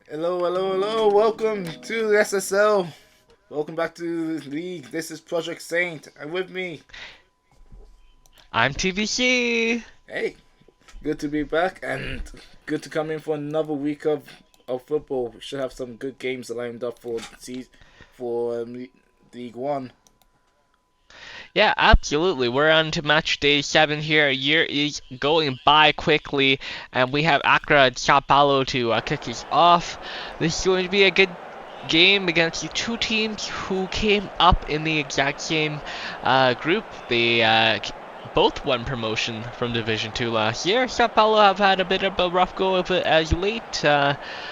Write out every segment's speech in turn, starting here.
Hello, hello, hello. Welcome to SSL. Welcome back to the league. This is Project Saint. And with me, I'm TBC. hey, good to be back and good to come in for another week of football. We should have some good games lined up for League One. Yeah, absolutely. We're on to match day 7 here. A year is going by quickly, and we have Accra and Sao Paulo to kick us off. This is going to be a good game against the two teams who came up in the exact same group. They both won promotion from Division 2 last year. Sao Paulo have had a bit of a rough go of it as late.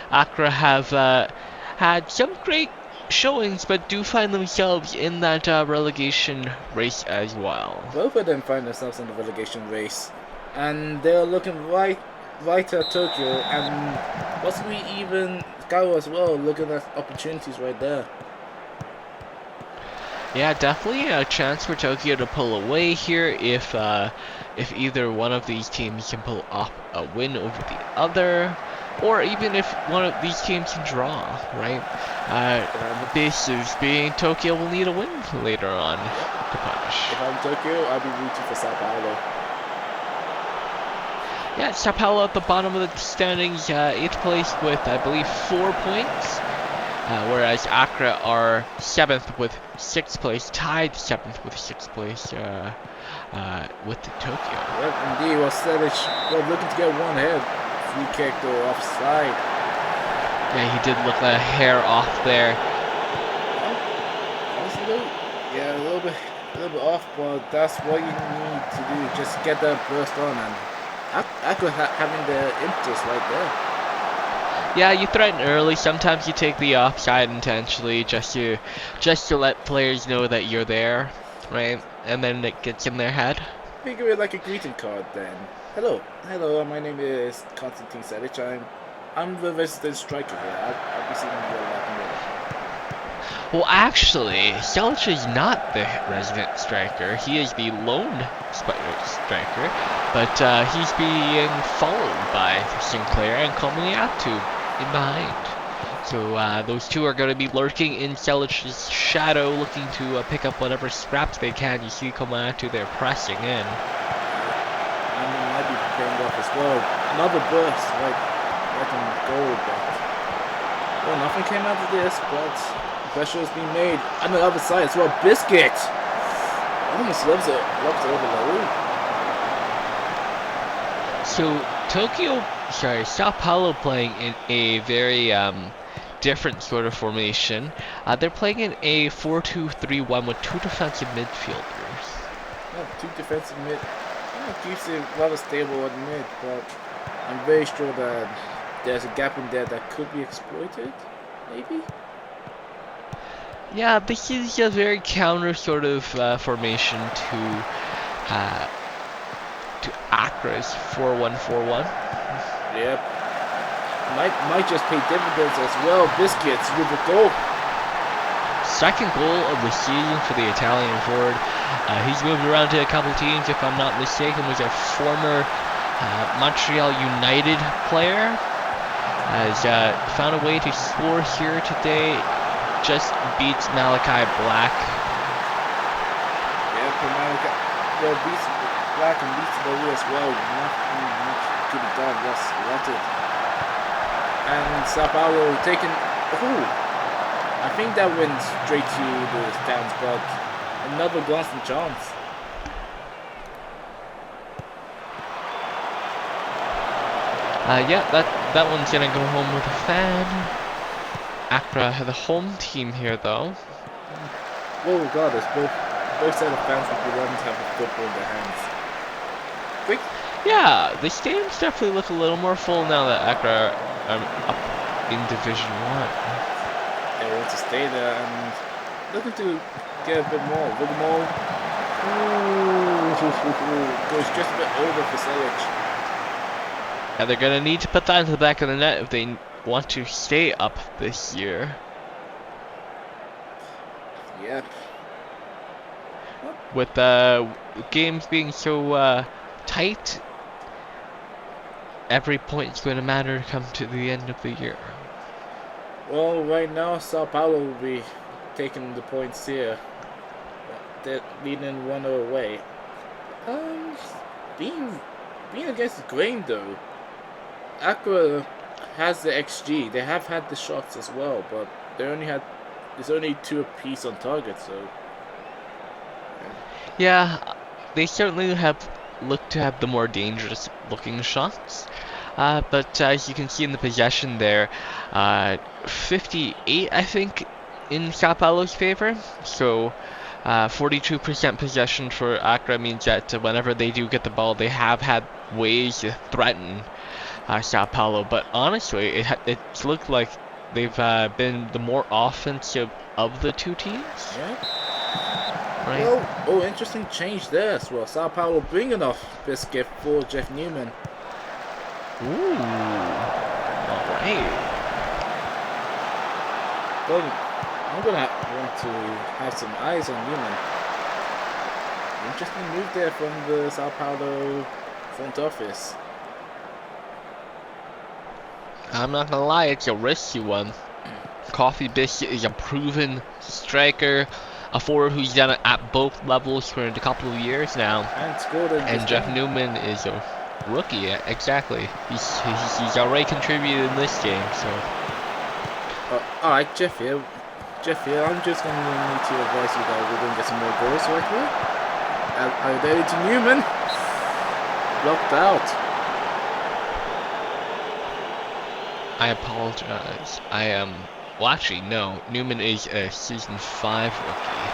Accra have had some great showings, but do find themselves in that relegation race as well. Both of them find themselves in the relegation race, and they're looking right at Tokyo, and possibly even Cairo as well, looking at opportunities right there. Yeah, definitely a chance for Tokyo to pull away here if either one of these teams can pull off a win over the other, or even if one of these teams can draw, right? This is being Tokyo will need a win later on to punish. If I'm Tokyo, I'll be rooting for Sao Paulo. Yeah, Sao Paulo at the bottom of the standings, 8th place with, I believe, 4 points. whereas Accra are 7th with 6th place, tied 7th with 6th place with Tokyo. Yep, indeed. Well, Sedic looking to get one head. Free kick though, offside. Yeah, he did look a hair off there. A little bit off, but that's what you need to do. Just get that burst on, and Accra having the impetus right there. Yeah, you threaten early. Sometimes you take the offside intentionally, just to let players know that you're there, right? And then it gets in their head. Think of it like a greeting card, then. Hello, my name is Konstantin Sedic. I'm the resident striker here. I'll be seeing you a lot more. Well, actually, Selic is not the resident striker. He is the lone striker, but he's being followed by Sinclair and Komiatu in behind. So those two are going to be lurking in Selic's shadow, looking to pick up whatever scraps they can. You see Komiatu there pressing in. Might be paying off as well. Another burst, right in goal, but well, nothing came out of this, but pressure has been made. On the other side as well, Biscuit almost lobs it over the So Sao Paulo playing in a very different sort of formation. They're playing in a 4-2-3-1 with 2 defensive midfielders. Yeah, 2 defensive mid. Keeps it rather stable at mid, but I'm very sure that there's a gap in there that could be exploited, maybe? Yeah, this is a very counter sort of formation to Accra's 4-1-4-1. Yep. Might just pay dividends as well. Biscuits with a goal. Second goal of the season for the Italian forward. He's moved around to a couple teams, if I'm not mistaken. Was a former Montreal United player. Has found a way to score here today. Just beats Malachi Black. Yeah, Malachi beats Black and beats Bowie as well. Nothing much to be done. That's wanted. And Sao Paulo taking. I think that went straight to the stands, but another glancing chance. Yeah, that one's gonna go home with a fan. Accra, the home team here, though. Well, regardless, both set of fans would be wanting to have the football in their hands. Quick. Yeah, the stadiums definitely look a little more full now that Accra are up in Division 1. They want to stay there and looking to get a bit more. Goes just a bit over for Selic. And they're gonna need to put that into the back of the net if they want to stay up this year. Yep. With games being so tight, every point is going to matter come to the end of the year. Well, right now Sao Paulo will be taking the points here. They're leading 1-0 away. Being against the grain though, Accra has the XG. They have had the shots as well, but there's only 2 apiece on target, so. Yeah, they certainly have looked to have the more dangerous looking shots. But as you can see in the possession there, 58 I think in Sao Paulo's favor. So 42% possession for Accra means that whenever they do get the ball, they have had ways to threaten Sao Paulo. But honestly, it's looked like they've been the more offensive of the two teams. Yeah. Right. Well, interesting change there as well. Sao Paulo bringing off Biscuit for Jeff Newman. Ooh. Alright. Well, I'm gonna want to have some eyes on Newman. Interesting move there from the Sao Paulo front office. I'm not gonna lie, it's a risky one. Coffee Biscuit is a proven striker, a forward who's done it at both levels for a couple of years now. And scored in And Jeff Newman is a rookie, exactly. He's already contributed in this game, so. Alright, Jeff here. I'm just going to need to advise you that we're going to get some more goals right here. Adowa to Newman. Blocked out. I apologize. I am. Well, actually, no. Newman is a season 5 rookie.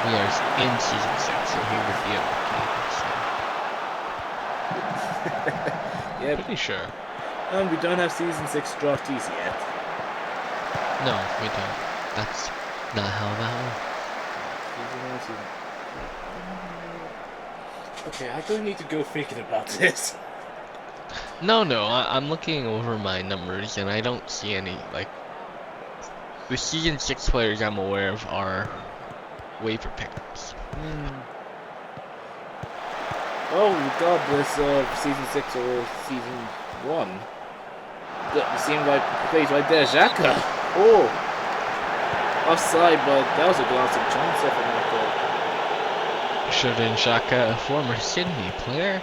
We are in season 6, so he would be a rookie. So. Yeah, Pretty sure. we don't have season 6 draftees yet. No, we don't. That's not how that works. Okay, I don't need to go thinking about this. No, I'm looking over my numbers and I don't see any, like, the season 6 players I'm aware of are waiver pickups. Oh, regardless of season 6 or season 1, it seems like plays right there, Xhaka. Oh, offside, but that was a glancing chance for Michael. Xherdan Shaka, a former Sydney player,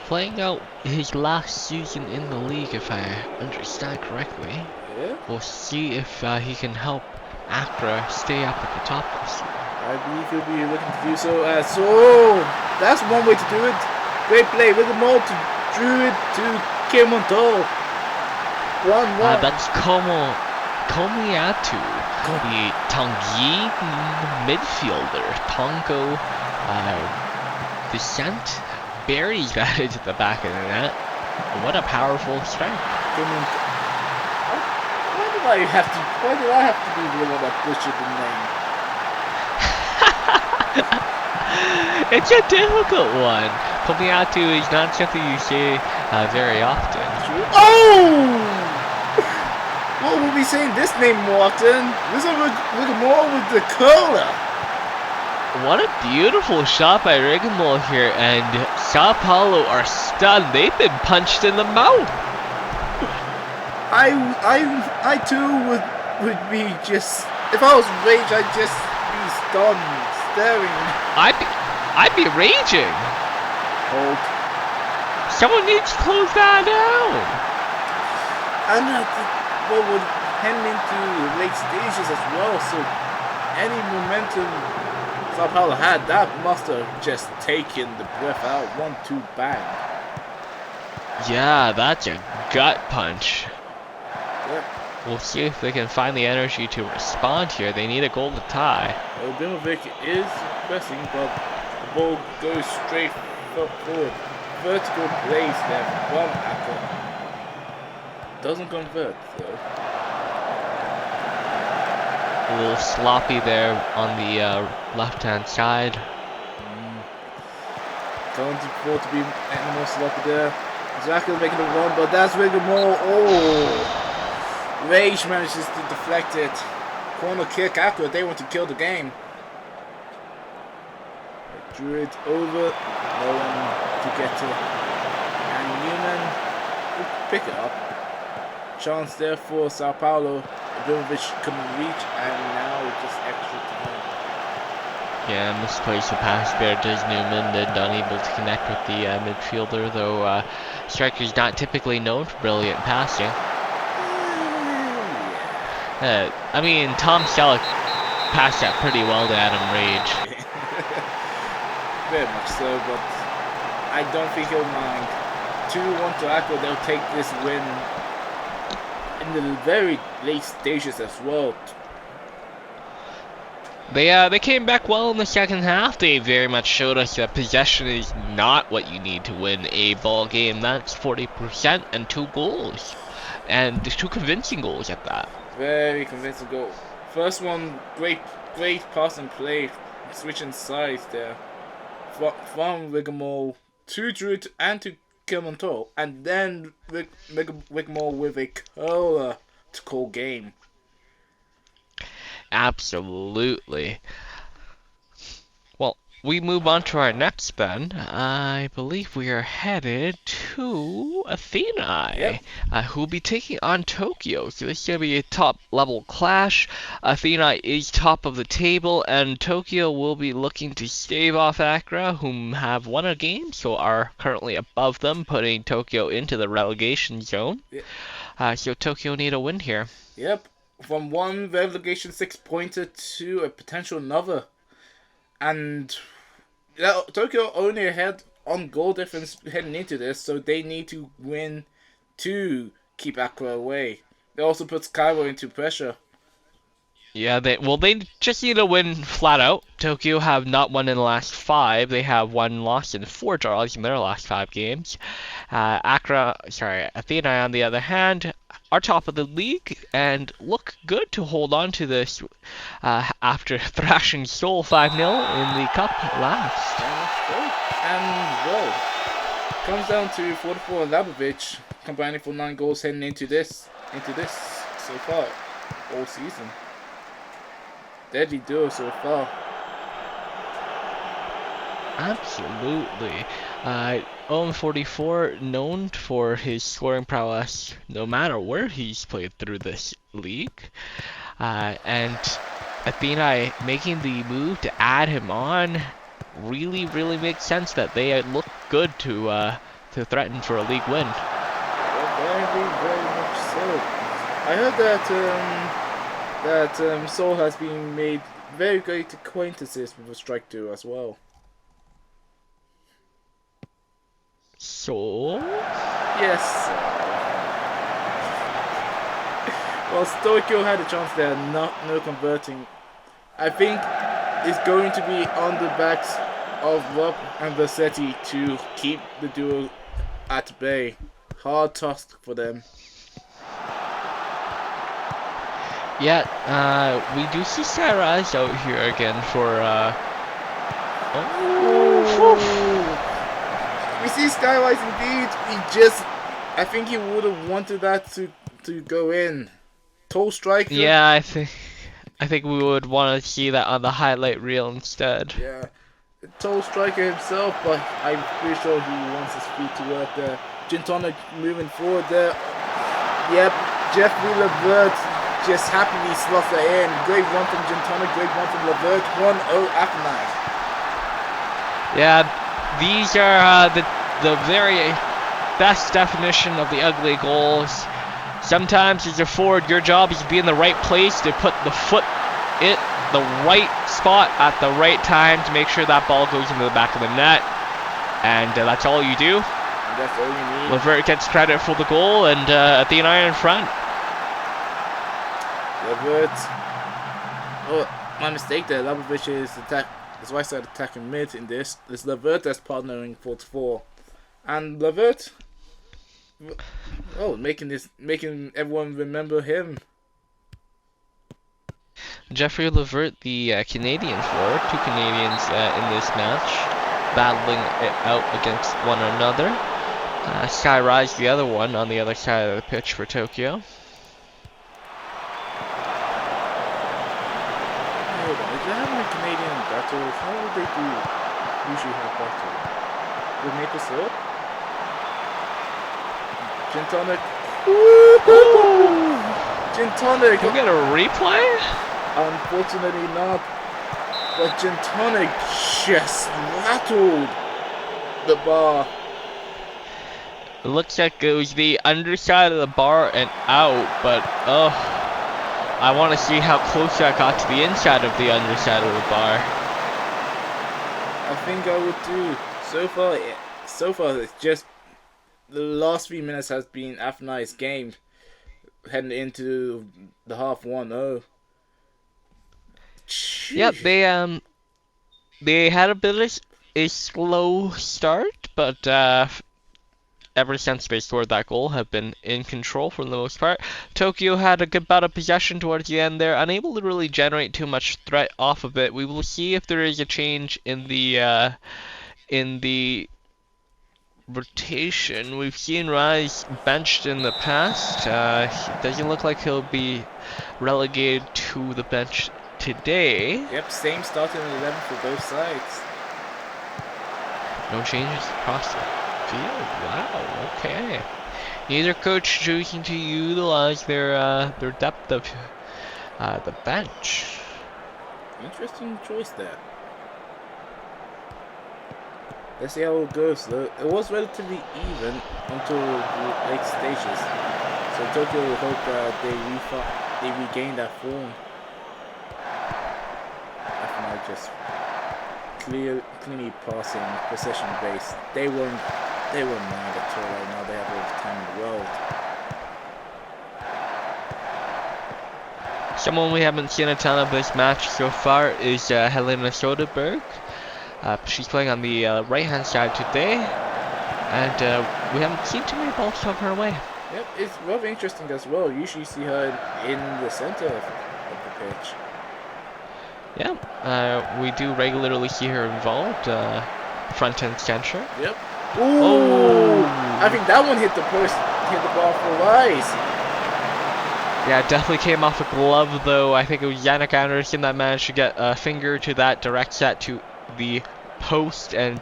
playing out his last season in the league, if I understand correctly. Yeah. We'll see if he can help Accra stay up at the top this year. I believe he'll be looking to do so. So that's one way to do it. Great play with the ball to Druid to Kemonto. 1-1. That's Komiatu, the Tongi midfielder. Tongo descent buries that into the back of the net. What a powerful strike. Why did I have to be the one that butchered the name? It's a difficult one. Komiatu is not something you say very often. Oh! What will be saying this name more often? This one with more with the cola. What a beautiful shot by Rigmore here, and Sao Paulo are stunned. They've been punched in the mouth. I too would be just, if I was rage, I'd just be stunned, staring. I'd be raging. Hold. Someone needs to close that down. And what would head into late stages as well, so any momentum Sao Paulo had, that must have just taken the breath out. 1-2 bang. Yeah, that's a gut punch. Yep. We'll see if they can find the energy to respond here. They need a goal to tie. Obimovic is pressing, but the ball goes straight forward. Vertical plays there from Accra. Doesn't convert though. A little sloppy there on the left-hand side. Can't afford to be any more sloppy there. Xhaka's making a run, but that's Rigmore. Oh! Rage manages to deflect it. Corner kick after they want to kill the game. Drew it over. No one to get to. And Newman will pick it up. Chance there for Sao Paulo. Ibrahimovic couldn't reach, and now just extra time. Yeah, misplaced the pass there. Does Newman then unable to connect with the midfielder, though striker's not typically known for brilliant passing. I mean, Tom Selleck passed that pretty well to Adam Rage. Very much so, but I don't think he'll mind. 2-1 to Accra, they'll take this win in the very late stages as well. They came back well in the second half. They very much showed us that possession is not what you need to win a ball game. That's 40% and 2 goals. And 2 convincing goals at that. Very convincing goal. First one, great pass and play, switching sides there. From Rigmore to Druid and to Kemonto, and then Rigmore with a curler to call game. Absolutely. Well, we move on to our next then. I believe we are headed to Athênai, yep. Who will be taking on Tokyo. So this is going to be a top-level clash. Athênai is top of the table, and Tokyo will be looking to stave off Accra, whom have won a game, so are currently above them, putting Tokyo into the relegation zone. Yep. So Tokyo need a win here. Yep, from one relegation 6-pointer to a potential another. And Tokyo only ahead on goal difference heading into this, so they need to win to keep Accra away. It also puts Cairo into pressure. Yeah, they just need to win flat out. Tokyo have not won in the last 5. They have 1 loss and 4 draws in their last 5 games. Athênai on the other hand are top of the league and look good to hold on to this after thrashing Seoul 5-0 in the cup last. And well, comes down to 44 and Labovic combining for 9 goals heading into this so far all season. Deadly duo so far. Absolutely. 44 known for his scoring prowess no matter where he's played through this league. And Athênai making the move to add him on really makes sense that they look good to threaten for a league win. Very much so. I heard that Seoul has been made very great acquaintances with the strike duo as well. Seoul? Yes. Well, Tokyo had a chance there, no converting. I think it's going to be on the backs of Rob and Versetti to keep the duo at bay. Hard task for them. Yeah, we do see Skyrise out here again for We see Skyrise indeed. I think he would have wanted that to go in. Tall striker. Yeah, I think we would want to see that on the highlight reel instead. Yeah, tall striker himself, but I'm pretty sure he wants his feet to work there. Gintonic moving forward there. Yep, Jeffrey Levert just happily slots that in. Great run from Gintonic, great run from Levert. 1-0 Athênai. Yeah, these are the very best definition of the ugly goals. Sometimes as a forward, your job is to be in the right place to put the foot in the right spot at the right time to make sure that ball goes into the back of the net. And that's all you do. That's all you need. Levert gets credit for the goal, and Athênai in front. Levert. Oh, my mistake there. Labovic is attack. That's why I said attacking mid in this. It's Levert that's partnering 4-4. And Levert, making everyone remember him. Jeffrey Levert, the Canadian forward, 2 Canadians in this match, battling it out against one another. Skyrise, the other one, on the other side of the pitch for Tokyo. Hold on, if they're having a Canadian battle, how would they usually have battle? With maple syrup? Gin tonic. Gin tonic. Can we get a replay? Unfortunately not. But Gin tonic just rattled the bar. It looks like it was the underside of the bar and out, but I want to see how close that got to the inside of the underside of the bar. I think I would too. So far it's just the last 3 minutes has been Athênai's game, heading into the half 1-0. Yep, they had a bit of a slow start, but ever since they scored that goal, have been in control for the most part. Tokyo had a good bout of possession towards the end there, unable to really generate too much threat off of it. We will see if there is a change in the rotation. We've seen Rise benched in the past. It doesn't look like he'll be relegated to the bench today. Yep, same starting 11 for both sides. No changes across the field. Wow. Okay. Neither coach choosing to utilize their depth of the bench. Interesting choice there. Let's see how it goes. It was relatively even until the late stages. So Tokyo will hope that they regain that form. Athênai just cleanly passing, possession based. They weren't mad at all right now. They have all the time in the world. Someone we haven't seen a ton of this match so far is Helena Soderberg. She's playing on the right-hand side today, and we haven't seen too many balls come her way. Yep, it's rather interesting as well. You usually see her in the center of the pitch. Yeah, we do regularly see her involved, front and center. Yep. Ooh! Oh. I think that one hit the post, hit the ball for Rice. Yeah, it definitely came off a glove, though. I think it was Yannick Anderson that managed to get a finger to that direct set to the post, and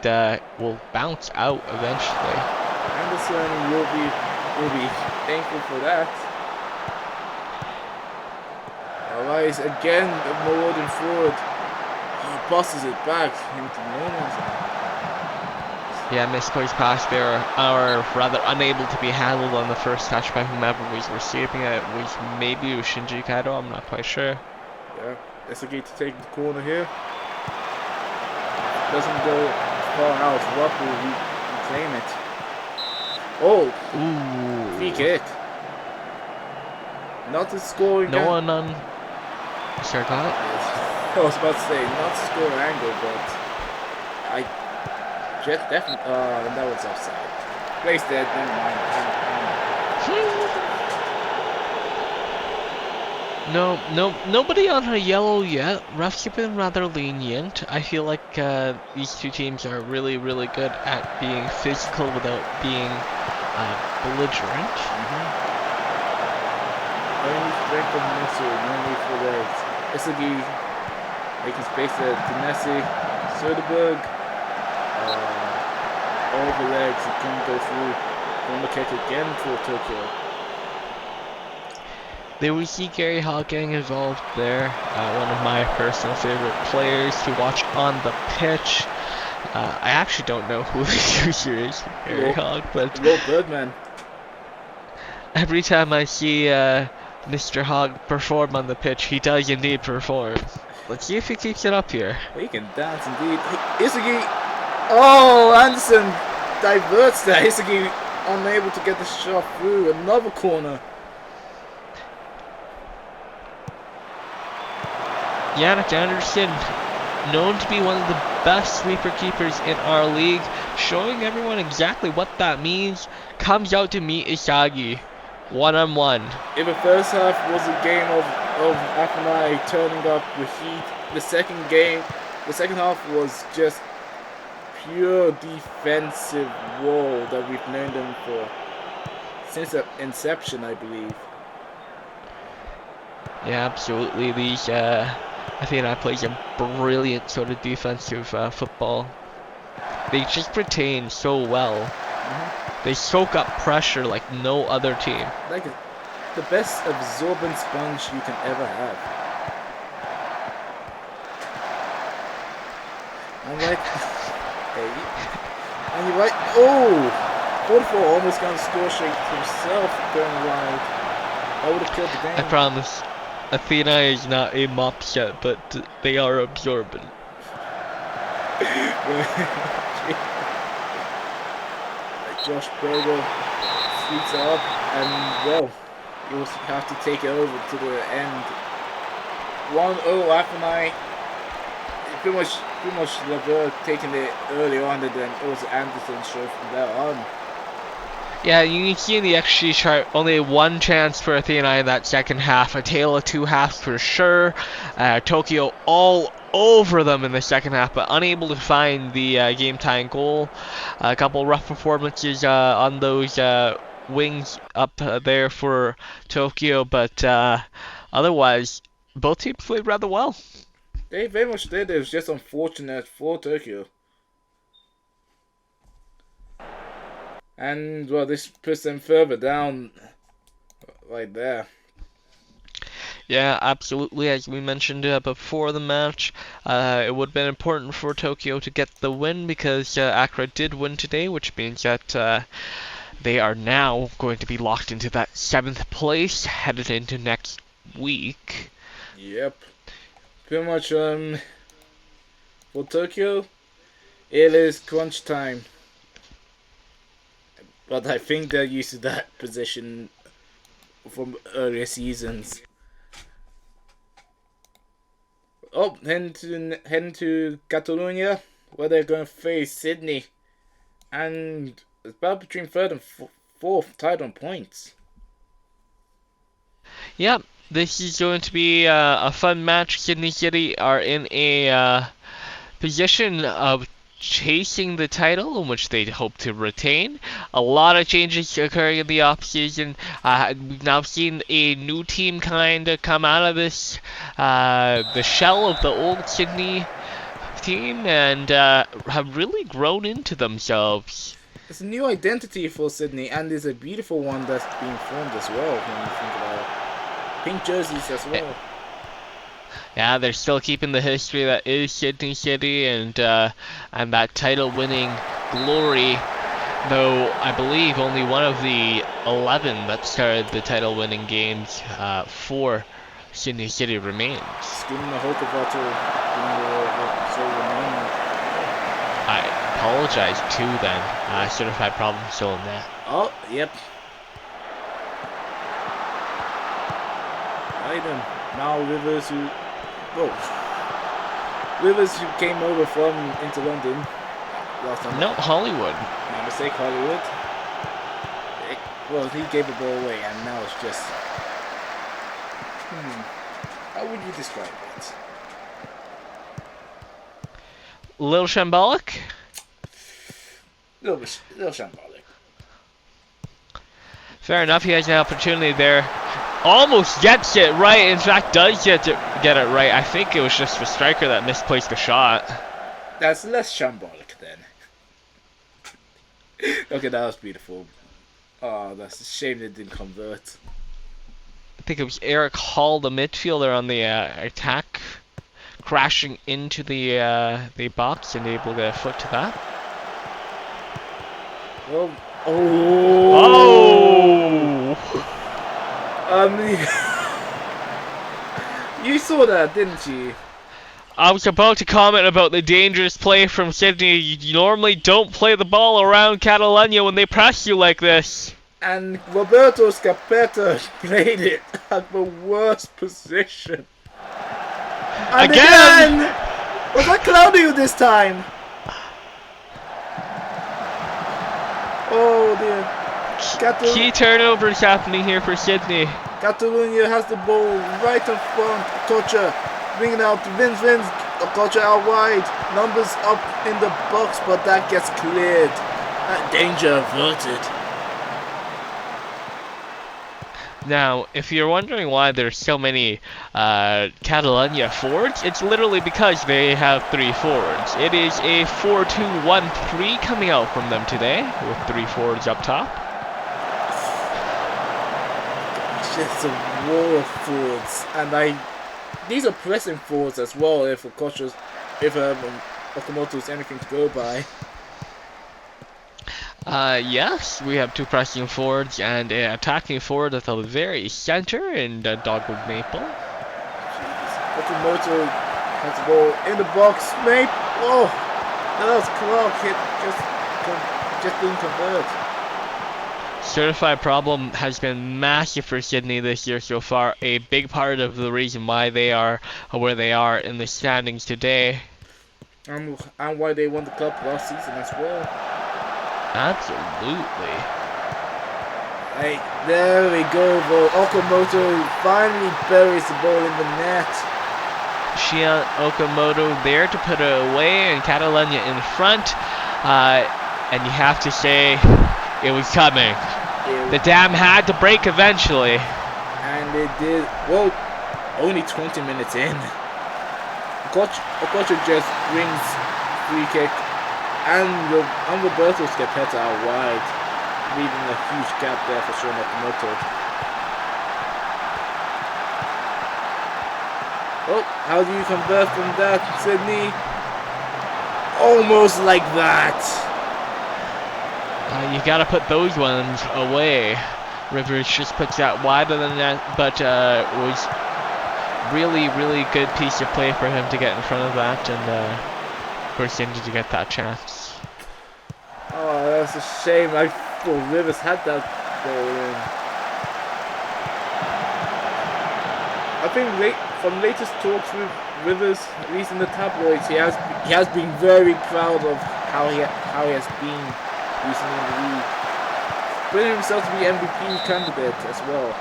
will bounce out eventually. Anderson will be thankful for that. Rice again marauding forward. He passes it back into Nolan's. Yeah, misplaced pass there, or rather unable to be handled on the first touch by whomever was receiving it. It was maybe Shinji Cairo, I'm not quite sure. Yeah, Esagi to take the corner here. Doesn't go far out. Rock will reclaim it. Oh! Ooh. Free kick. Not to score again. No one on... Sure, got it? I was about to say, not to score angle, but I just definitely. And that was offside. Place dead, never mind. Nobody on a yellow yet. Refs have been rather lenient. I feel like these two teams are really, really good at being physical without being belligerent. Only strength of muscle, no need for legs. Isagi making space there to Nessie. Soderberg. All the legs, he couldn't go through. Corner kick again for Tokyo. There we see Gary Hogg getting involved there. One of my personal favorite players to watch on the pitch. I actually don't know who the user is for Gary Hogg, but Birdman. Every time I see Mr. Hogg perform on the pitch, he does indeed perform. Let's see if he keeps it up here. He can dance indeed. Isagi. Oh, Anderson diverts that. Isagi unable to get the shot through. Another corner. Yannick Anderson, known to be one of the best sweeper keepers in our league, showing everyone exactly what that means, comes out to meet Isagi. One-on-one. If the first half was a game of Athênai turning up the heat, the second half was just pure defensive wall that we've known them for since inception, I believe. Yeah, absolutely. These Athênai plays a brilliant sort of defensive football. They just retain so well. They soak up pressure like no other team. Like the best absorbent sponge you can ever have. I'm like, hey, and you're like, oh, 44 almost got a score shake himself going wide. I would have killed the game. I promise, Athênai is not a mop set, but they are absorbent. Josh Berger sweeps it up, and well, you also have to take it over to the end. 1-0 Athênai. Pretty much Lever taking it early on, and then it was Anderson show from there on. Yeah, you can see in the XG chart only one chance for Athênai in that second half. A tale of two halves for sure. Tokyo all over them in the second half, but unable to find the game-tying goal. A couple rough performances on those wings up there for Tokyo, but otherwise, both teams played rather well. They very much did. It was just unfortunate for Tokyo. And, well, this puts them further down right there. Yeah, absolutely. As we mentioned before the match, it would have been important for Tokyo to get the win because Accra did win today, which means that they are now going to be locked into that 7th place headed into next week. Yep. Pretty much for Tokyo, it is crunch time. But I think they're used to that position from earlier seasons. Oh, heading to Catalunya, where they're going to face Sydney. And it's about between third and fourth, tied on points. Yep, this is going to be a fun match. Sydney City are in a position of chasing the title, in which they hope to retain. A lot of changes occurring in the offseason. We've now seen a new team kind of come out of this, the shell of the old Sydney team, and have really grown into themselves. It's a new identity for Sydney, and it's a beautiful one that's being formed as well, when you think about it. Pink jerseys as well. Yeah, they're still keeping the history that is Sydney City, and that title-winning glory. Though I believe only one of the 11 that started the title-winning games for Sydney City remains. Screaming the hope of Otto being so remaining. I apologize too. Then certified problem still in that. Oh, yep. Right then. Now Rivers who came over from into London last time. No, Hollywood. My mistake, Hollywood. Well, he gave the ball away, and now it's just. How would you describe it? Little shambolic. Little shambolic. Fair enough. He has an opportunity there. Almost gets it right. In fact, does get it right. I think it was just the striker that misplaced the shot. That's less shambolic then. Okay, that was beautiful. Oh, that's a shame it didn't convert. I think it was Eric Hall, the midfielder, on the attack, crashing into the box and able to get a foot to that. Well, you saw that, didn't you? I was about to comment about the dangerous play from Sydney. You normally don't play the ball around Catalunya when they press you like this. And Roberto Scapetta played it at the worst position. And again! Was that Claudio this time? Oh dear. Key turnovers happening here for Sydney. Catalunya has the ball right in front. Okocha bringing out Vince. Okocha out wide. Numbers up in the box, but that gets cleared. Danger averted. Now, if you're wondering why there's so many Catalunya forwards, it's literally because they have 3 forwards. It is a 4-2-1-3 coming out from them today, with 3 forwards up top. It's a war of forwards, and these are pressing forwards as well. If Okamoto's anything to go by. Yes, we have 2 pressing forwards and an attacking forward at the very center in Dogwood Maple. Jeez. Okamoto has the ball in the box. Mape. Oh, that was Clark hit. Just didn't convert. Certified problem has been massive for Sydney this year so far. A big part of the reason why they are where they are in the standings today. And why they won the cup last season as well. Absolutely. Hey, there we go, bro. Okamoto finally buries the ball in the net. Shion Okamoto there to put it away, and Catalunya in front. And you have to say, it was coming. The dam had to break eventually. And it did. Well, only 20 minutes in. Okocha just brings free kick. And Roberto Scapetta out wide, leaving a huge gap there for Shion Okamoto. Oh, how do you convert from that, Sydney? Almost like that. You gotta put those ones away. Rivers just puts that wider than that, but it was really, really good piece of play for him to get in front of that, and of course, he needed to get that chance. Oh, that's a shame. I thought Rivers had that goal in. I think from latest talks with Rivers, at least in the tabloids, he has been very proud of how he has been recently in the league, putting himself to be MVP candidate as well.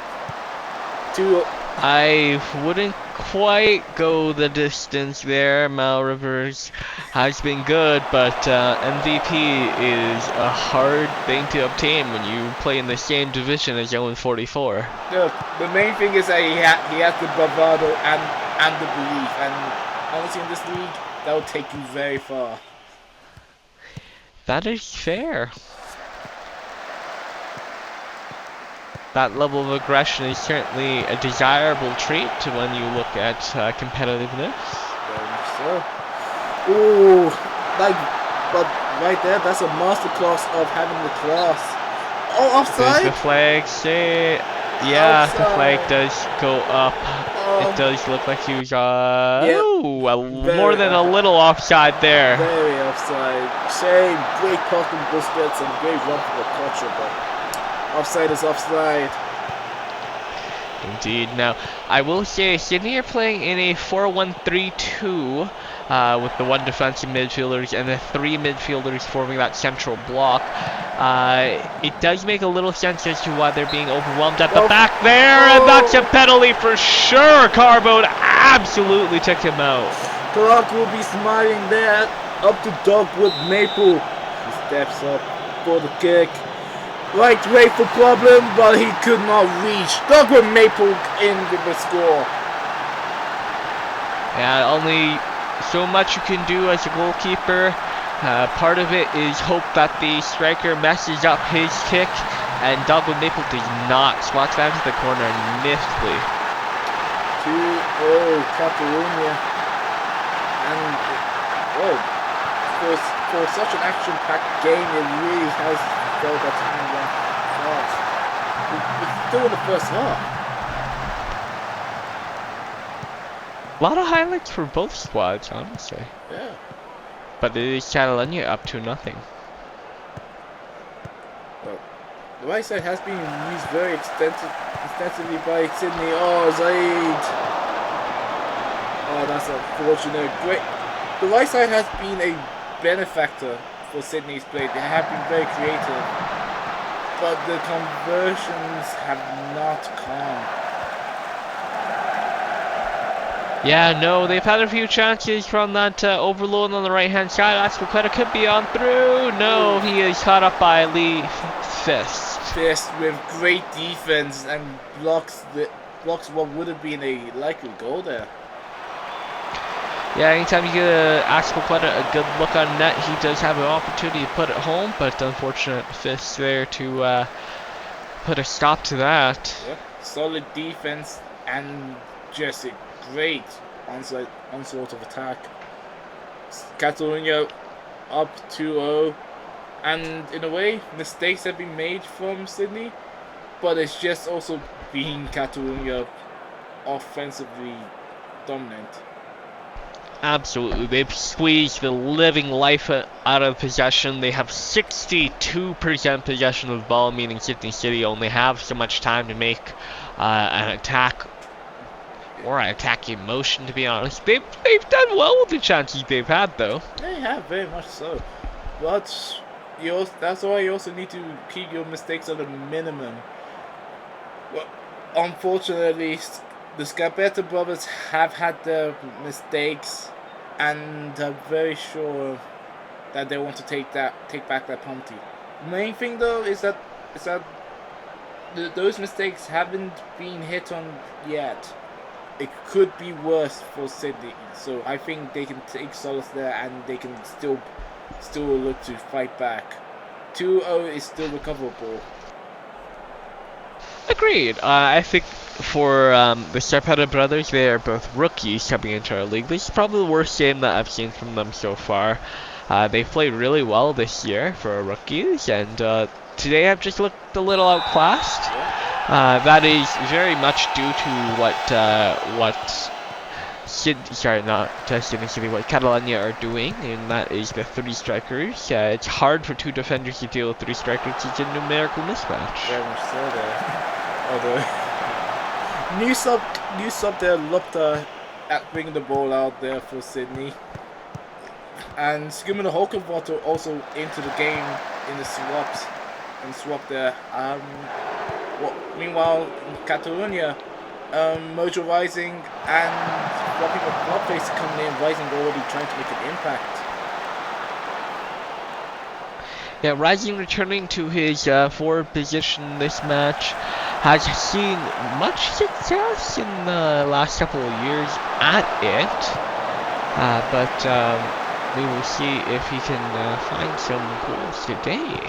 I wouldn't quite go the distance there. Mal Rivers has been good, but MVP is a hard thing to obtain when you play in the same division as 0-44. Look, the main thing is that he has the bravado and the belief, and honestly in this league, that will take you very far. That is fair. That level of aggression is certainly a desirable trait when you look at competitiveness. Very much so. Ooh, but right there, that's a masterclass of having the class. Oh, offside? There's the flag. Yeah, Offside. the flag does go up. It does look like he was more than a little offside there. Very offside. Shame. Great pass from Busquets and great run from the catcher, but offside is offside. Indeed. Now, I will say Sydney are playing in a 4-1-3-2 with the one defensive midfielders and the three midfielders forming that central block. It does make a little sense as to why they're being overwhelmed at the back there, and that's a penalty for sure. Carbone absolutely took him out. Clark will be smiling there. Up to Dogwood Maple. He steps up for the kick. Right way for problem, but he could not reach. Dogwood Maple in with the score. Yeah, only so much you can do as a goalkeeper. Part of it is hope that the striker messes up his kick, and Dogwood Maple does not. Slots down to the corner niftily. 2-0 Catalunya. And for such an action-packed game, it really has felt that time went fast. It's still in the first half. A lot of highlights for both squads, honestly. Yeah. But it is Catalunya up to nothing. Well, the right side has been used very extensively by Sydney. Oh, Zaid. Oh, that's unfortunate. Great. The right side has been a benefactor for Sydney's play. They have been very creative, but the conversions have not come. Yeah, no, they've had a few chances from that overload on the right-hand side. Ascoqueta could be on through. No, he is caught up by Lee Fist. Fist with great defense and blocks what would have been a likely goal there. Yeah, anytime you get Ascoqueta a good look on net, he does have an opportunity to put it home, but unfortunate Fist there to put a stop to that. Yep. Solid defense and just a great onslaught of attack. Catalunya up 2-0, and in a way mistakes have been made from Sydney, but it's just also being Catalunya offensively dominant. Absolutely, they've squeezed the living life out of possession. They have 62% possession of the ball, meaning Sydney City only have so much time to make an attack or an attacking motion, to be honest. They've done well with the chances they've had, though. They have, very much so. But that's why you also need to keep your mistakes at a minimum. Well, unfortunately, the Scarpetta brothers have had their mistakes, and are very sure that they want to take back that penalty. The main thing, though, is that those mistakes haven't been hit on yet. It could be worse for Sydney, so I think they can take solace there, and they can still look to fight back. 2-0 is still recoverable. Agreed. I think for the Scarpetta brothers, they are both rookies coming into our league. This is probably the worst game that I've seen from them so far. They played really well this year for rookies, and today I've just looked a little outclassed. That is very much due to what what Catalunya are doing, and that is the 3 strikers. It's hard for 2 defenders to deal with 3 strikers. It's a numerical mismatch. Very much so there. Oh, the new sub there looked at bringing the ball out there for Sydney. And Skumina Hokenwater also into the game in the swaps and swap there. Meanwhile, Catalunya, Mojo Rising and Rocky McFlopface coming in, Rising already trying to make an impact. Yeah, Rising returning to his forward position this match has seen much success in the last couple of years at it, but we will see if he can find some goals today.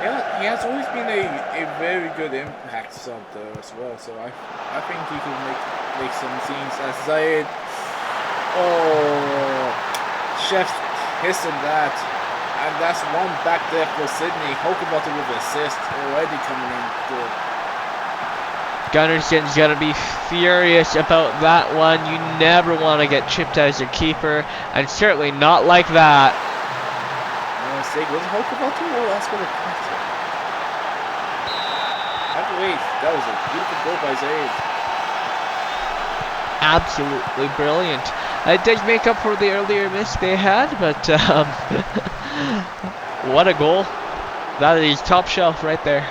Yeah, he has always been a very good impact sub though as well, so I think he can make some scenes as Zayed. Oh, Chef's hissing that. And that's one back there for Sydney. Hokenwater with assist already coming in good. Gunnarson's gonna be furious about that one. You never want to get chipped as your keeper, and certainly not like that. Was it Hokenwater or Aspen? I believe that was a beautiful goal by Zaid. Absolutely brilliant. It does make up for the earlier miss they had, but what a goal. That is top shelf right there.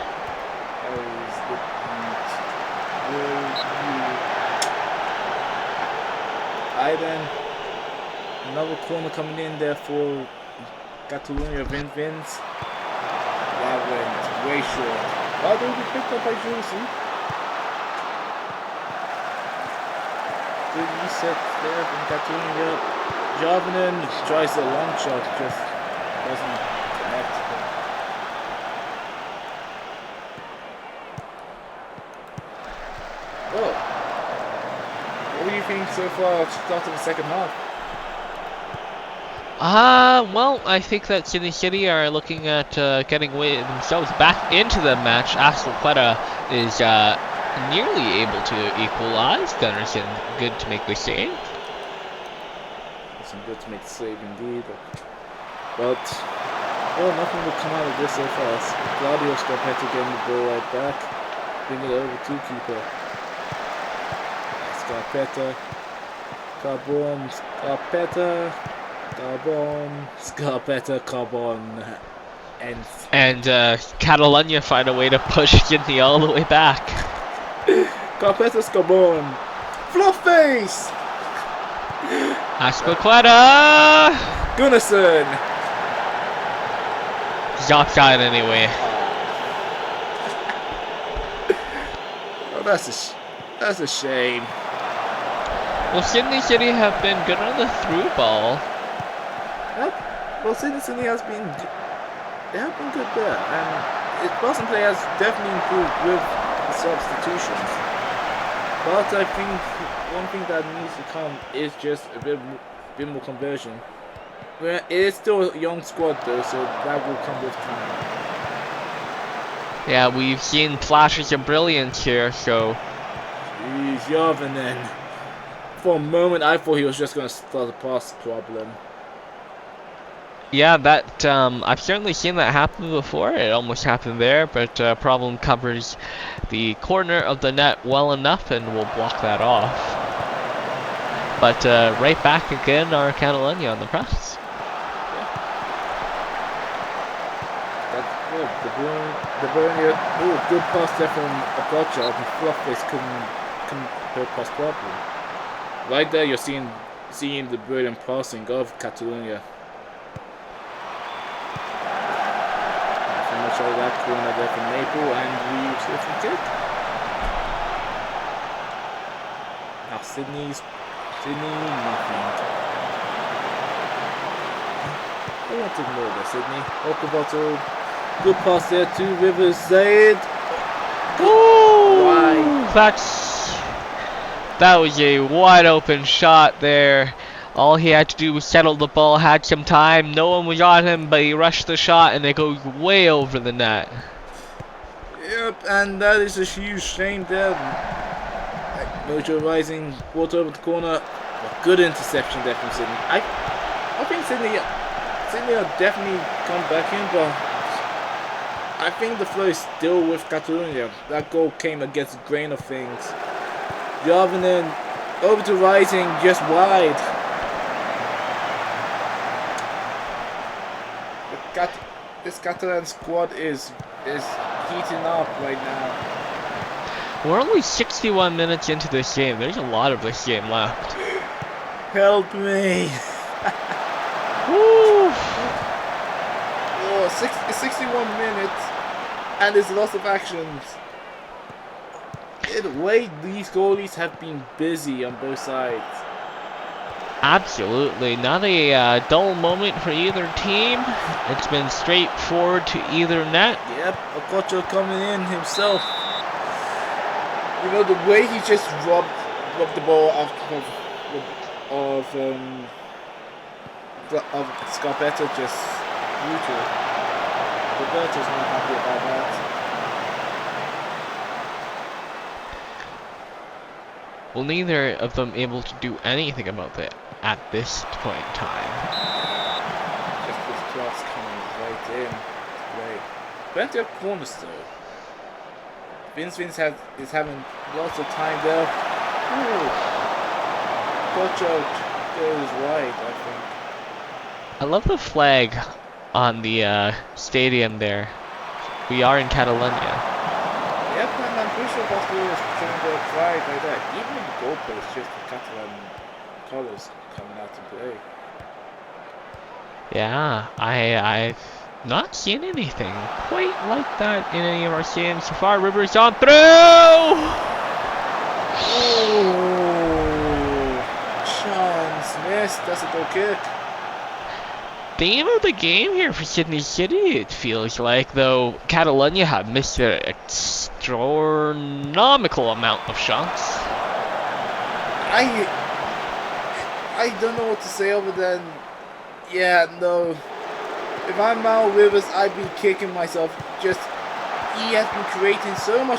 Then another corner coming in there for Catalunya Vins. That went way short. Why don't we pick up by Jules? Good reset there from Catalunya. Javanin tries a long shot, just doesn't connect. Oh. What do you think so far start of the second half? Well, I think that Sydney City are looking at getting themselves back into the match. Athênai is nearly able to equalize. Gunnarsson good to make the save. Some good to make the save indeed. But well, nothing will come out of this so far. Claudio Scarpetta getting the ball right back. Bring it over to keeper. Scarpetta. Carbon. And Catalunya find a way to push Sydney all the way back. Carpeta's Carbon. Fluffface! Aspaqueta! Gunnarsson! He's offside anyway. Oh, that's a shame. Well, Sydney City have been good on the through ball. Yep. Well, Sydney City has been they have been good there, and Boston play has definitely improved with the substitutions. But I think one thing that needs to come is just a bit more conversion. Well, it is still a young squad though, so that will come with time. Yeah, we've seen flashes of brilliance here, so. Jeez, Javanen. For a moment, I thought he was just going to start a pass problem. Yeah, that I've certainly seen that happen before. It almost happened there, but Problem covers the corner of the net well enough and will block that off. But right back again are Catalunya on the press. Yeah. The Bernier, good pass there from Adowa, and Fluffface couldn't pass properly. Right there, you're seeing the brilliant passing of Catalunya. Much of that corner there from Maple, and we use it for kick. Now Sydney, nothing. I want to ignore that, Sydney. Hokenwater, good pass there to Rivers Zaid. Ooh, that was a wide open shot there. All he had to do was settle the ball, had some time. No one was on him, but he rushed the shot, and it goes way over the net. Yep, and that is a huge shame there. Mojo Rising brought over the corner. A good interception there from Sydney. I think Sydney will definitely come back in, but I think the flow is still with Catalunya. That goal came against the grain of things. Jovenen over to Rising, just wide. This Catalan squad is heating up right now. We're only 61 minutes into this game. There's a lot of this game left. Help me! Woo! Oh, 61 minutes, and there's lots of actions. In a way, these goalies have been busy on both sides. Absolutely. Not a dull moment for either team. It's been straightforward to either net. Yep, Okocho coming in himself. You know, the way he just robbed the ball out of Scarpetta, just brutal. Roberto's not happy about that. Well, neither of them able to do anything about it at this point in time. Just this cross coming right in. Great. Plenty of corners though. Vince is having lots of time there. Ooh. Watch out, goes wide, I think. I love the flag on the stadium there. We are in Catalunya. Yep, and I'm pretty sure Barcelona is trying to try like that. Even in the goalpost, just the Catalan colours coming out to play. Yeah, I've not seen anything quite like that in any of our games so far. Rivers on through! Oh, chance missed. That's a goal kick. Theme of the game here for Sydney City, it feels like, though Catalunya have missed an astronomical amount of shots. I don't know what to say other than, yeah, no. If I'm Mal Rivers, I'd be kicking myself. Just, he has been creating so many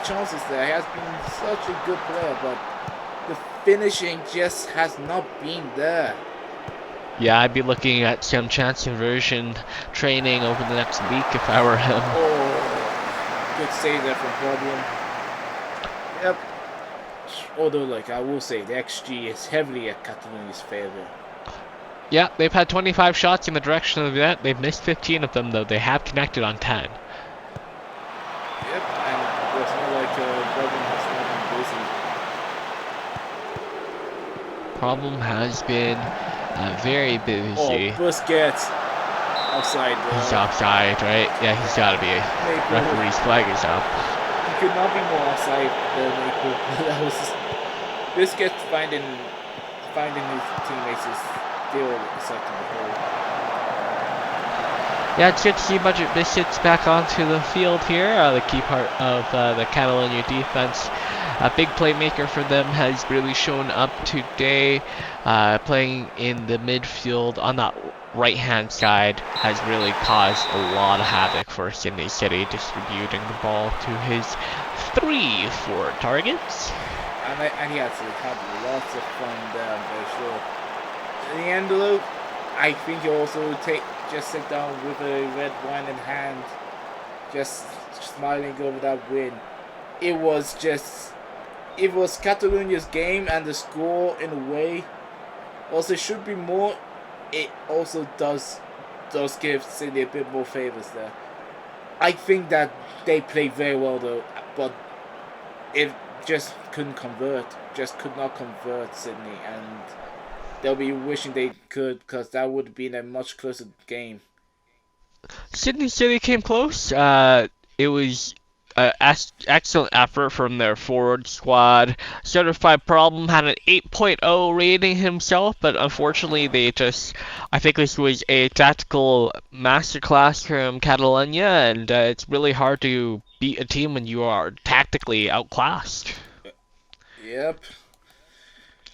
chances there. He has been such a good player, but the finishing just has not been there. Yeah, I'd be looking at some chance conversion training over the next week if I were him. Oh, good save there from Problem. Yep. Although, like, I will say, the XG is heavily at Catalunya's favour. Yeah, they've had 25 shots in the direction of the net. They've missed 15 of them, though. They have connected on 10. Yep, and it's not like Problem has not been busy. Problem has been very busy. Oh, Busquets. Offside. He's offside, right? Yeah, he's got to be. Referee's flag is up. He could not be more offside than Maple. That was just, Busquets finding his teammates is still accepting the goal. Yeah, it's good to see Budget Biscuits back onto the field here. The key part of the Catalunya defense. A big playmaker for them has really shown up today. Playing in the midfield on that right-hand side has really caused a lot of havoc for Sydney City, distributing the ball to his 3 forward targets. And he has had lots of fun there, I'm very sure. In the end, though, I think he'll also just sit down with a red wine in hand, just smiling over that win. It was Catalunya's game, and the score in a way. Also, should be more. It also does give Sydney a bit more favours there. I think that they played very well though, but it just couldn't convert. Just could not convert Sydney, and they'll be wishing they could, because that would have been a much closer game. Sydney City came close. It was excellent effort from their forward squad. Certified Problem had an 8.0 rating himself, but unfortunately I think this was a tactical masterclass from Catalunya, and it's really hard to beat a team when you are tactically outclassed. Yep.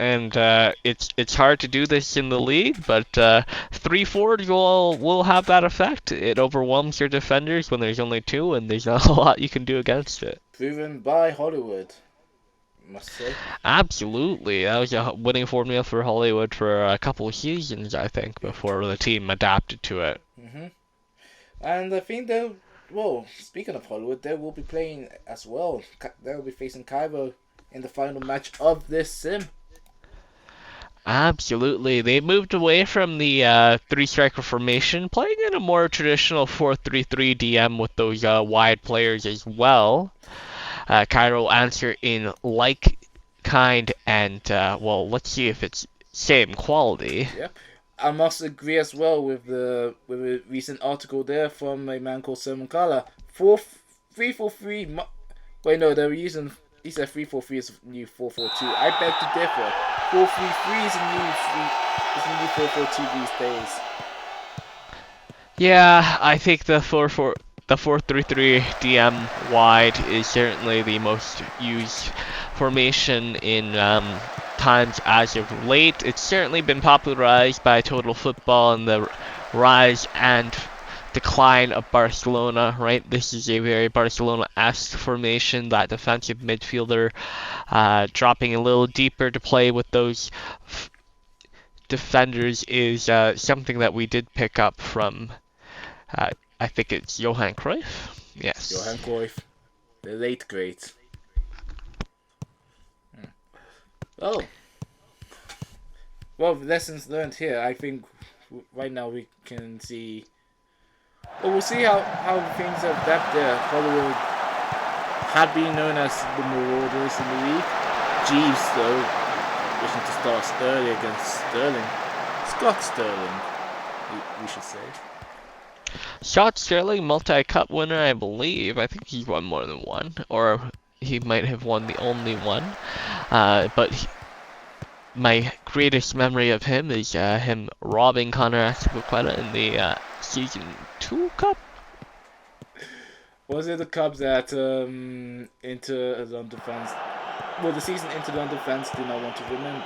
and it's hard to do this in the league, but 3 forwards will have that effect. It overwhelms your defenders when there's only two, and there's not a lot you can do against it. Proven by Hollywood, I must say. Absolutely, that was a winning formula for Hollywood for a couple of seasons, I think, before the team adapted to it. And I think they'll, well, speaking of Hollywood, they will be playing as well. They will be facing Cairo in the final match of this sim. Absolutely. They moved away from the three-striker formation, playing in a more traditional 4-3-3 DM with those wide players as well. Cairo answer in like kind and, well, let's see if it's same quality. Yeah. I must agree as well with a recent article there from a man called Simon Kala. 3-4-3. Wait, no, they were using. He said 3-4-3 is new 4-4-2. I beg to differ. 4-3-3 is a new 4-4-2 these days. Yeah, I think the 4-3-3 DM wide is certainly the most used formation in times as of late. It's certainly been popularized by Total Football and the rise and decline of Barcelona, right? This is a very Barcelona-esque formation, that defensive midfielder dropping a little deeper to play with those defenders is something that we did pick up from, I think it's Johan Cruyff? Yes. Johan Cruyff, the late great. Oh. Well, lessons learned here. I think right now we can see. Well, we'll see how things have adapted there. Hollywood had been known as the Marauders in the league. Jeeves, though, wishing to start Sterling against Sterling. Scott Sterling, we should say. Scott Sterling, multi-cup winner, I believe. I think he's won more than one, or he might have won the only one. But my greatest memory of him is him robbing Connor Asamoah in the Season 2 Cup. Was it the Cubs that Inter London fans? Well, the season Inter London fans do not want to remember.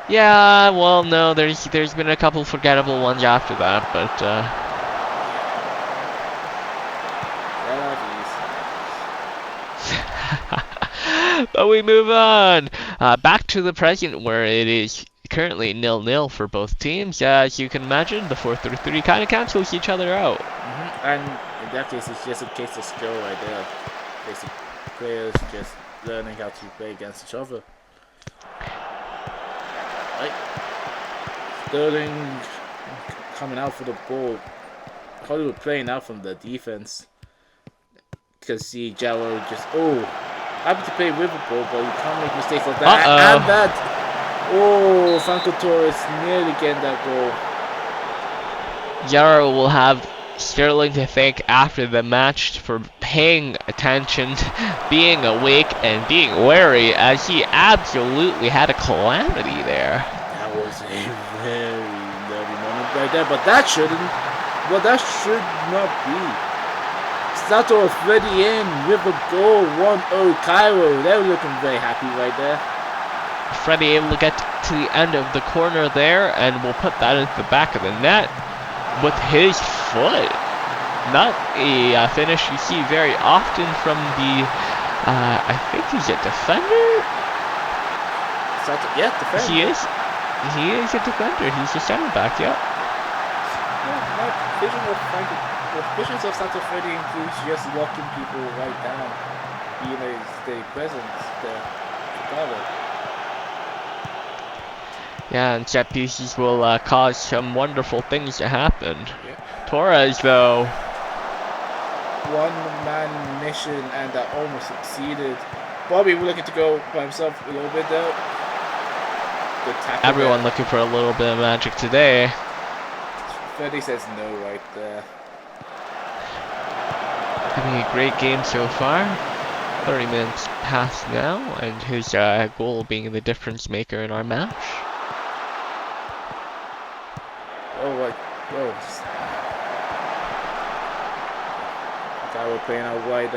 Yeah, well, no, there's been a couple forgettable ones after that, but but we move on. Back to the present, where it is currently 0-0 for both teams. As you can imagine, the 4-3-3 kind of cancels each other out. And in that case, it's just a case of skill right there. Basic players just learning how to play against each other. Right. Sterling coming out for the ball. Hollywood playing out from the defense. Because see Jarrow just happy to play with the ball, but you can't make mistakes like that. And that Franco Torres nearly getting that goal. Jarrow will have Sterling to thank after the match for paying attention, being awake, and being wary, as he absolutely had a calamity there. That was a very dirty moment right there, but that should not be. Sato already in with a goal, 1-0 Cairo. They were looking very happy right there. Freddie able to get to the end of the corner there, and will put that into the back of the net with his foot. Not a finish you see very often from the, I think he's a defender? Yeah, defender. He is a defender. He's a center back, yeah. Visions of Sato Freddy includes just locking people right down, being a steady presence there. Yeah, and set pieces will cause some wonderful things to happen. Yeah. Torres, though. One-man mission, and that almost succeeded. Bobby was looking to go by himself a little bit though. Good tackle. Everyone looking for a little bit of magic today. Freddy says no right there. Having a great game so far. 30 minutes past now, and his goal being the difference maker in our match. Guy we're playing out wide,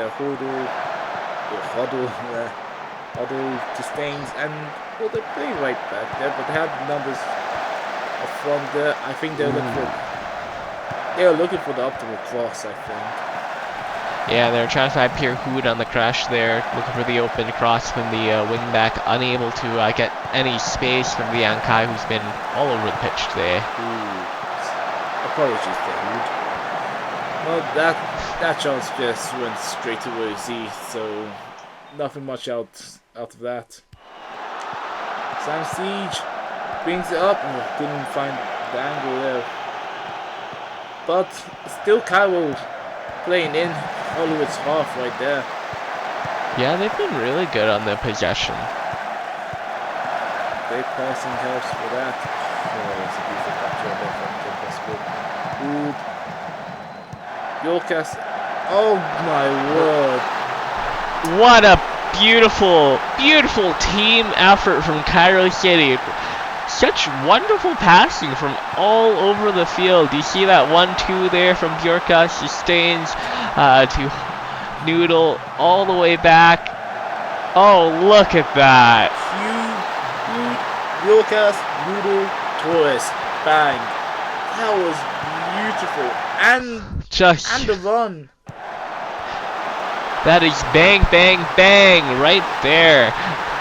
Huddle to Staines, and Well, they're playing right back there, but they have the numbers up front there. I think they're looking for the optimal cross, I think. Yeah, they're trying to find Pierre Hood on the crash there, looking for the open cross from the wingback, unable to get any space from the Athênai, who's been all over the pitch today. Apologies there, Hood. Well, that chance just went straight to Z, so nothing much out of that. Sam Siege brings it up. Oh, couldn't find the angle there. But still Cairo playing in Hollywood's half right there. Yeah, they've been really good on their possession. Great passing helps for that. Oh, it's a beautiful capture there from Good. Yorkas. Oh my word. What a beautiful, beautiful team effort from Cairo City. Such wonderful passing from all over the field. You see that 1-2 there from Bjorka, sustains to Noodle all the way back. Oh, look at that. Bjorkas, Noodle, Torres, bang. That was beautiful. And the run. That is bang, bang, bang right there.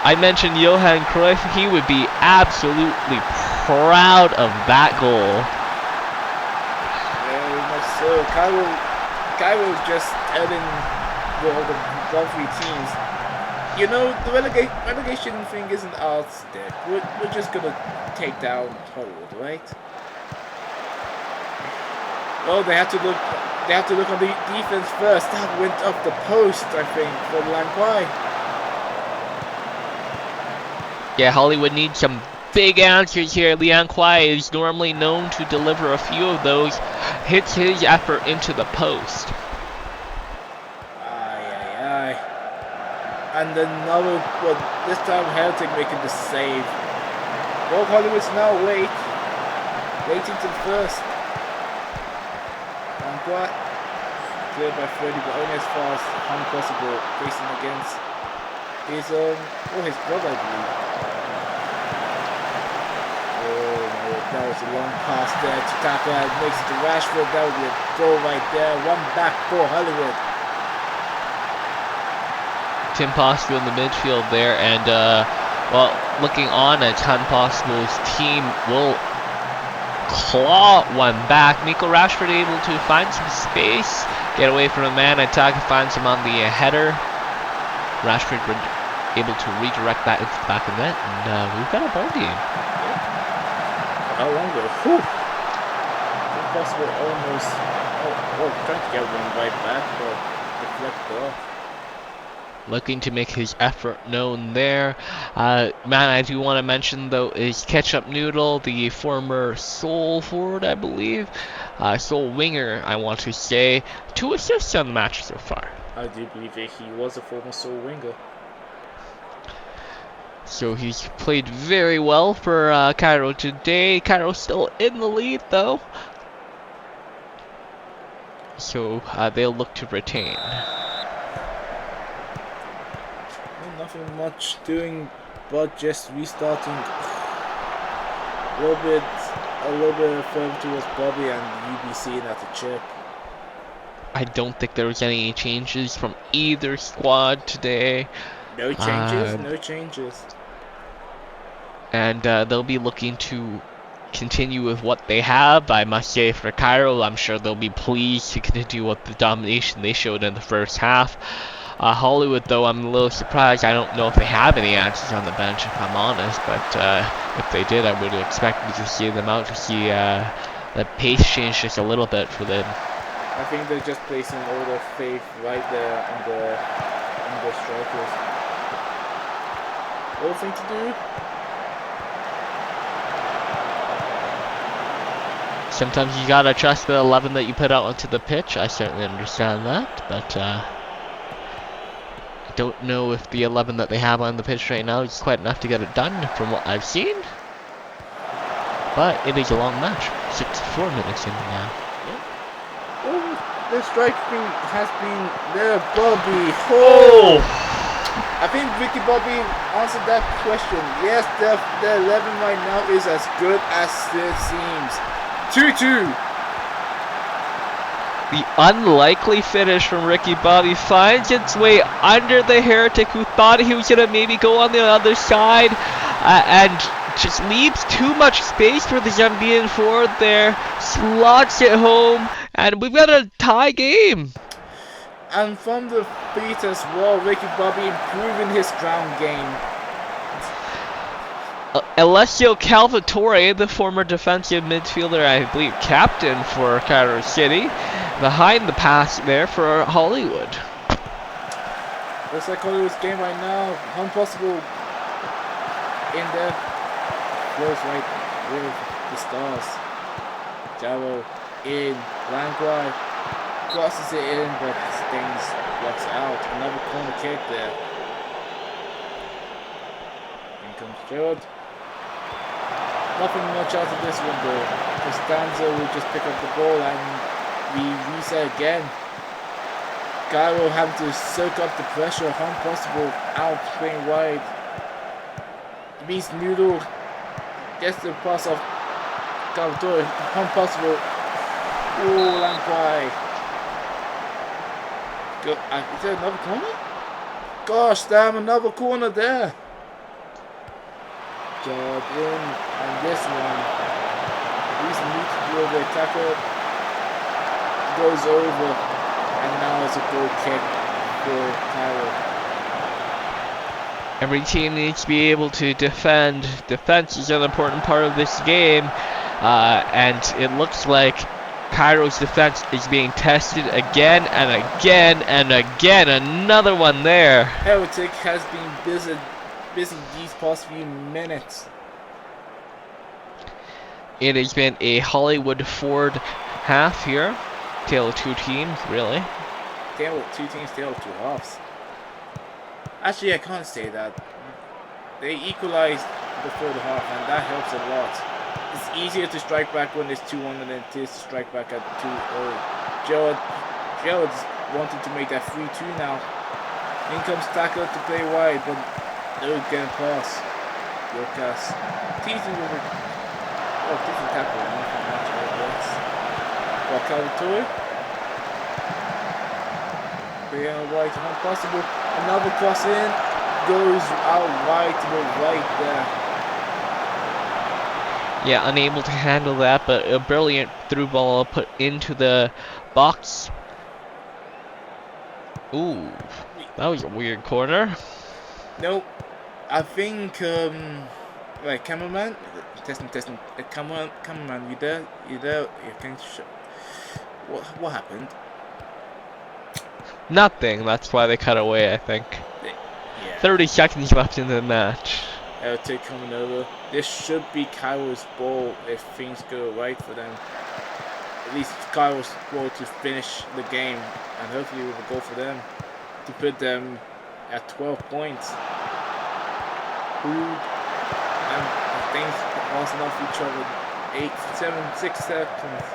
I mentioned Johan Cruyff. He would be absolutely proud of that goal. Very much so. Cairo just telling all the three teams, you know, the relegation thing isn't our step. We're just gonna take down Hollywood, right? Oh, they have to look on the defense first. That went off the post, I think, for Langquai. Yeah, Hollywood needs some big answers here. Liang Kwai is normally known to deliver a few of those. Hits his effort into the post. Aye. And another, well, this time Heretic making the save. Well, Hollywood's now waiting to the first. Langquai cleared by Freddy, but only as far as possible, facing against his brother, I believe. That was a long pass there to Taka, makes it to Rashford. That would be a goal right there. One back for Hollywood. Tim Possible in the midfield there, and well, looking on at Tim Possible's team will claw one back. Miko Rashford able to find some space, get away from a man, and Taka finds him on the header. Rashford able to redirect that into the back of the net, and we've got a ball game. How long ago? Impossible almost. Trying to get one right back, but deflected off. Looking to make his effort known there. Man, I do want to mention though is Ketchup Noodle, the former Seoul forward, I believe. Seoul winger, I want to say. 2 assists on the match so far. I do believe that he was a former Seoul winger. So he's played very well for Cairo today. Cairo still in the lead though. So they'll look to retain. Well, nothing much doing but just restarting a little bit further towards Bobby and UBC at the chip. I don't think there was any changes from either squad today. No changes. And they'll be looking to continue with what they have. I must say for Cairo, I'm sure they'll be pleased to continue with the domination they showed in the first half. Hollywood, though, I'm a little surprised. I don't know if they have any answers on the bench, if I'm honest. But if they did, I would have expected to see them out, to see the pace change just a little bit for them. I think they're just placing all their faith right there on the strikers. All thing to do. Sometimes you gotta trust the 11 that you put out onto the pitch. I certainly understand that, but I don't know if the 11 that they have on the pitch right now is quite enough to get it done from what I've seen. But it is a long match, 64 minutes in now. Oh, the striking has been there, Bobby. Oh! I think Ricky Bobby answered that question. Yes, the 11 right now is as good as it seems. 2-2. The unlikely finish from Ricky Bobby finds its way under the Heretic, who thought he was going to maybe go on the other side, and just leaves too much space for the Zambian forward there, slots it home, and we've got a tie game. And from the feet as well, Ricky Bobby improving his ground game. Alessio Calvatore, the former defensive midfielder, I believe captain for Cairo City, behind the pass there for Hollywood. Looks like Hollywood's game right now. Impossible in there. Goes right with the stars. Jaro in. Langwai crosses it in, but Staines blocks out. Another corner kick there. In comes Gerald. Nothing much out of this one though. Costanzo will just pick up the ball and we reset again. Cairo having to soak up the pressure. Impossible out playing wide. Beast Noodle gets the pass off Calvatore. Impossible. Oh, Langwai. Is there another corner? Gosh damn, another corner there. Job in, and this one, Beast Noodle, the attacker, goes over, and now it's a goal kick for Cairo. Every team needs to be able to defend. Defense is an important part of this game, and it looks like Cairo's defense is being tested again and again and again. Another one there. Heretic has been busy these past few minutes. It has been a Hollywood Ford half here. Tale of two teams, really. Tale of two teams, tale of two halves. Actually, I can't say that. They equalized the third half, and that helps a lot. It's easier to strike back when it's 2-1 than it is to strike back at 2-0. Gerald's wanted to make that 3-2 now. In comes Tackle to play wide, but they're getting past. Lucas teasing with it. Oh, decent tackle. Nothing much out of this. For Calvatore. Playing wide to impossible. Another cross in. Goes out wide to the right there. Yeah, unable to handle that, but a brilliant through ball put into the box. Ooh, that was a weird corner. Nope. I think, like, cameraman, testing. Cameraman, you there? You can what happened? Nothing. That's why they cut away, I think. Yeah. 30 seconds left in the match. Take coming over. This should be Cairo's ball if things go right for them. At least Cairo's ball to finish the game, and hopefully with a goal for them to put them at 12 points. And things passing off each other. 6 seconds.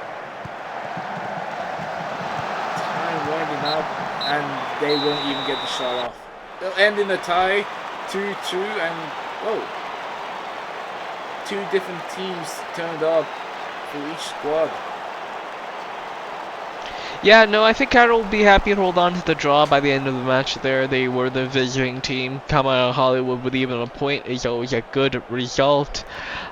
Time winding up, and they won't even get the shot off. They'll end in a tie, 2-2, and whoa, 2 different teams turned up for each squad. Yeah, no, I think Cairo will be happy to hold on to the draw by the end of the match there. They were the visiting team. Come out of Hollywood with even a point is always a good result.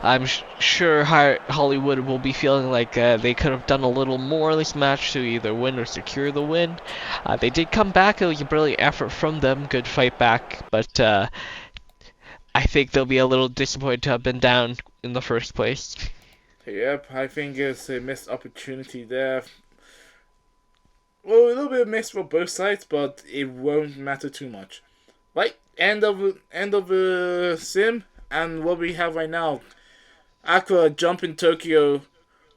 I'm sure Hollywood will be feeling like they could have done a little more this match to either win or secure the win. They did come back. It was a brilliant effort from them. Good fight back. But I think they'll be a little disappointed to have been down in the first place. Yep, I think it's a missed opportunity there. Well, a little bit of miss for both sides, but it won't matter too much. Right, end of the sim, and what we have right now, Accra jumping Tokyo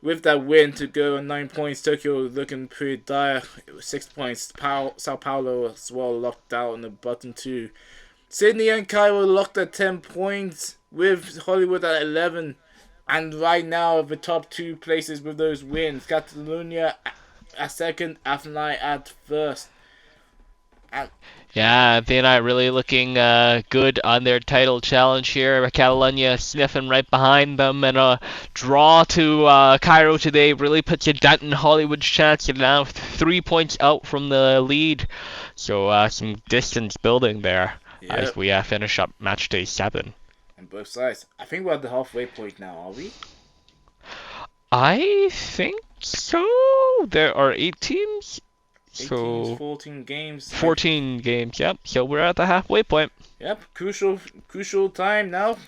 with that win to go on 9 points. Tokyo looking pretty dire, 6 points. Sao Paulo as well locked out on the bottom 2. Sydney and Cairo locked at 10 points with Hollywood at 11, and right now the top 2 places with those wins. Catalunya at second, Athênai at first. Yeah, Athênai really looking good on their title challenge here. Catalunya sniffing right behind them, and a draw to Cairo today really puts a dent in Hollywood's chance. You're now 3 points out from the lead, so some distance building there as we finish up match day 7. On both sides. I think we're at the halfway point now, are we? I think so. There are 8 teams. 18, 14 games. 14 games, yep. So we're at the halfway point. Yep, crucial time now.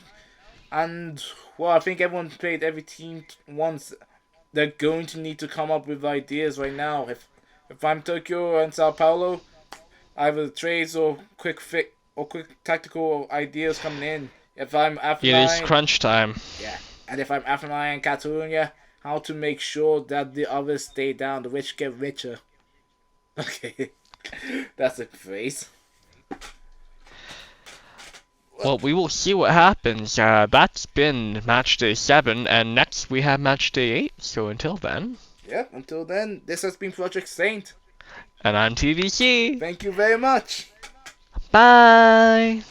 And, well, I think everyone played every team once. They're going to need to come up with ideas right now. If I'm Tokyo and Sao Paulo, either trades or quick tactical ideas coming in. If I'm Athênai, it is crunch time. Yeah, and if I'm Athênai and Catalunya, how to make sure that the others stay down, the rich get richer. Okay, that's a phrase. Well, we will see what happens. That's been match day 7, and next we have match day 8. So until then. Yep, until then, this has been Project Saint. And I'm TVC. Thank you very much. Bye.